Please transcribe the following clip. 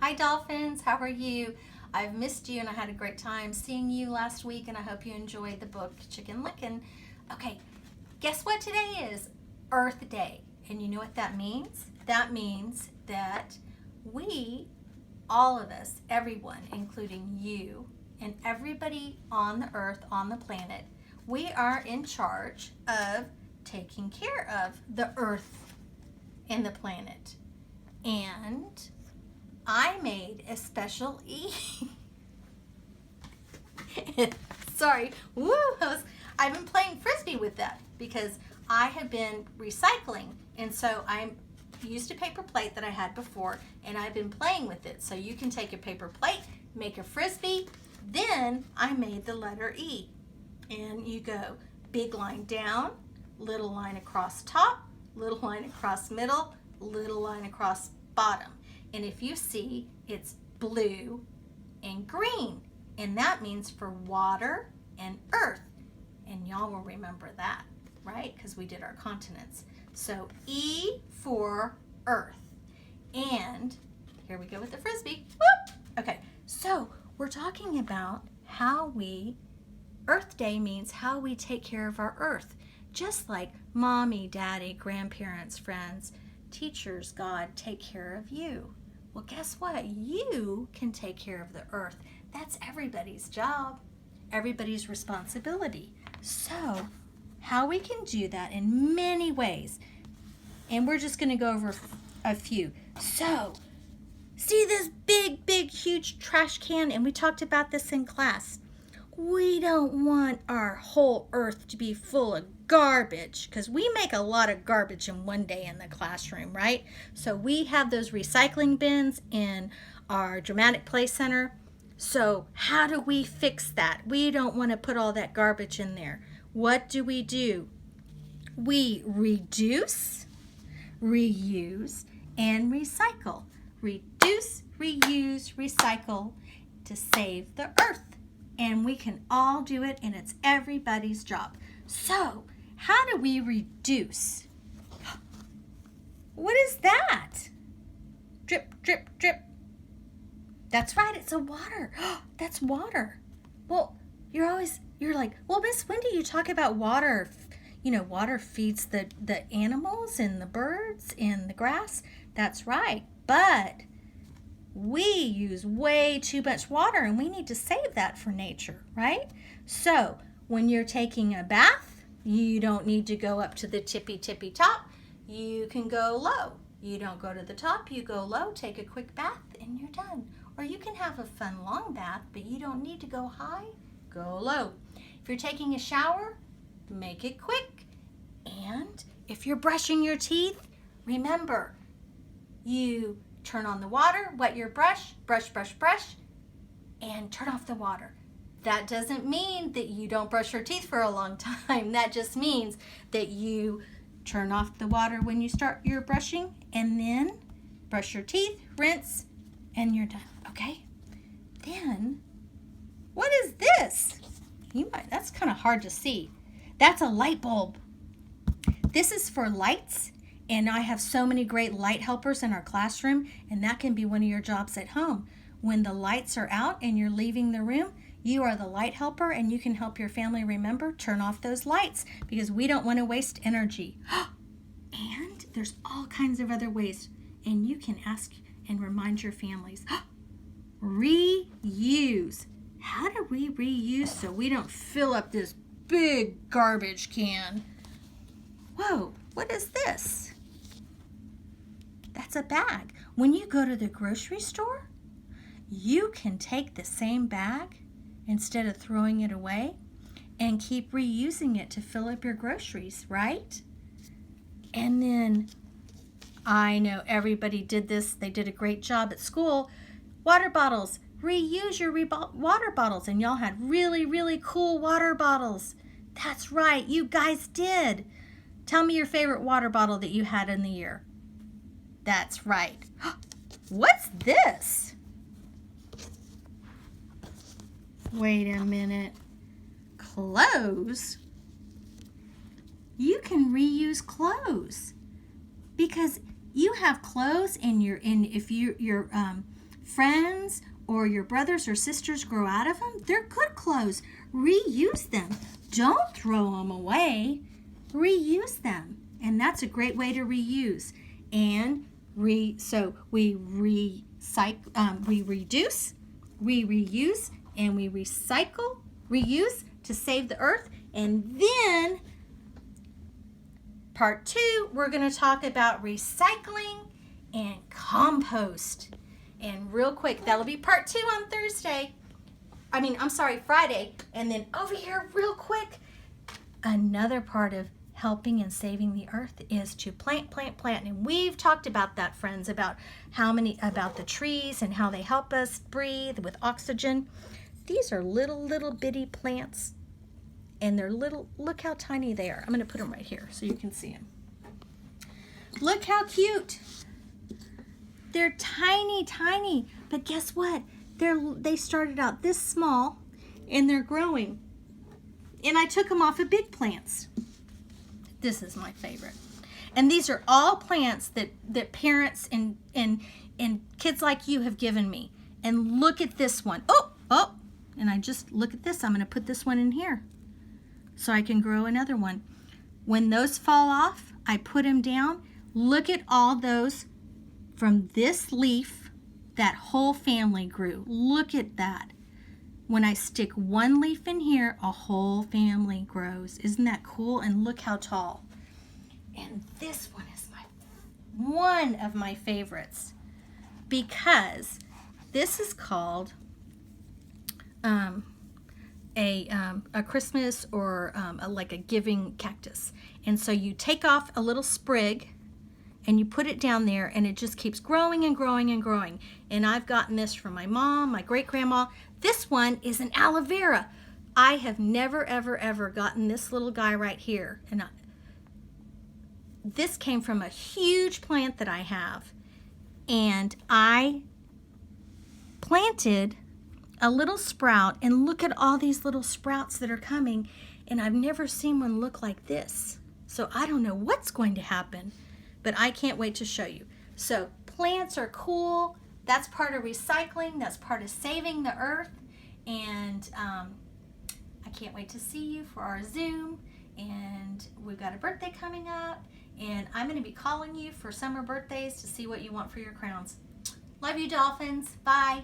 Hi Dolphins, how are you? I've missed you and I had a great time seeing you last week and I hope you enjoyed the book Chicken Licken. Okay, guess what today is? Earth Day. And you know what that means? That means that we, all of us, everyone, including you and everybody on the earth, on the planet, we are in charge of taking care of the earth and the planet. And I made a special Sorry, woo! I've been playing frisbee with that because I have been recycling, and so I used a paper plate that I had before, and I've been playing with it. So you can take a paper plate, make a frisbee. Then I made the letter E, and you go big line down, little line across top, little line across middle, little line across bottom. And if you see, it's blue and green. And that means for water and earth. And y'all will remember that, right? Because we did our continents. So E for earth. And here we go with the frisbee. Whoop! Okay, so we're talking about Earth Day means how we take care of our earth. Just like mommy, daddy, grandparents, friends, teachers, God take care of you. Well, guess what? You can take care of the earth. That's everybody's job, everybody's responsibility. So, how we can do that in many ways. And we're just going to go over a few. So, see this big, huge trash can? And we talked about this in class. We don't want our whole earth to be full of garbage because we make a lot of garbage in one day in the classroom, right? So we have those recycling bins in our dramatic play center. So how do we fix that? We don't want to put all that garbage in there. What do? We reduce, reuse, and recycle. Reduce, reuse, recycle to save the earth. And we can all do it, and it's everybody's job. So, how do we reduce? What is that? Drip, drip, drip. That's right, it's a water. That's water. Well, you're like, well, Miss Wendy, you talk about water. Water feeds the animals and the birds and the grass. That's right, but we use way too much water and we need to save that for nature, right? So when you're taking a bath, you don't need to go up to the tippy top. You can go low. You don't go to the top, you go low, take a quick bath, and you're done. Or you can have a fun long bath, but you don't need to go high, go low. If you're taking a shower, make it quick. And if you're brushing your teeth, remember, you turn on the water, wet your brush, brush, and turn off the water. That doesn't mean that you don't brush your teeth for a long time. That just means that you turn off the water when you start your brushing and then brush your teeth, rinse, and you're done, okay? Then, what is this? That's kind of hard to see. That's a light bulb. This is for lights. And I have so many great light helpers in our classroom, and that can be one of your jobs at home. When the lights are out and you're leaving the room, you are the light helper, and you can help your family remember, turn off those lights because we don't want to waste energy. And there's all kinds of other ways, and you can ask and remind your families. Reuse. How do we reuse so we don't fill up this big garbage can? Whoa, what is this? That's a bag. When you go to the grocery store, you can take the same bag instead of throwing it away and keep reusing it to fill up your groceries, right? And then, I know everybody did this. They did a great job at school. Water bottles. Reuse your water bottles. And y'all had really cool water bottles. That's right. You guys did. Tell me your favorite water bottle that you had in the year. That's right. What's this? Wait a minute. Clothes? You can reuse clothes because you have clothes and if your friends or your brothers or sisters grow out of them, they're good clothes. Reuse them. Don't throw them away. Reuse them. And that's a great way to reuse. And so we recycle, we reduce, we reuse, and we reuse to save the earth. And then part 2, we're going to talk about recycling and compost. And real quick, that'll be part 2 on Friday. And then over here, real quick, another part of helping and saving the earth is to plant. And we've talked about that, friends, about about the trees and how they help us breathe with oxygen. These are little bitty plants, and they're little. Look how tiny they are. I'm going to put them right here so you can see them. Look how cute. They're tiny, but guess what? They started out this small, and they're growing. And I took them off of big plants. This is my favorite. And these are all plants that parents and kids like you have given me. And look at this one. Oh, and I just look at this. I'm going to put this one in here so I can grow another one. When those fall off, I put them down. Look at all those from this leaf, that whole family grew. Look at that. When I stick one leaf in here, a whole family grows. Isn't that cool? And look how tall. And this one is one of my favorites because this is called a Christmas or like a giving cactus. And so you take off a little sprig and you put it down there, and it just keeps growing and growing and growing. And I've gotten this from my mom, my great-grandma. This one is an aloe vera. I have never, ever gotten this little guy right here. And this came from a huge plant that I have. And I planted a little sprout, and look at all these little sprouts that are coming. And I've never seen one look like this. So I don't know what's going to happen, but I can't wait to show you. So plants are cool. That's part of recycling. That's part of saving the earth. And I can't wait to see you for our Zoom. And we've got a birthday coming up. And I'm going to be calling you for summer birthdays to see what you want for your crowns. Love you, Dolphins. Bye.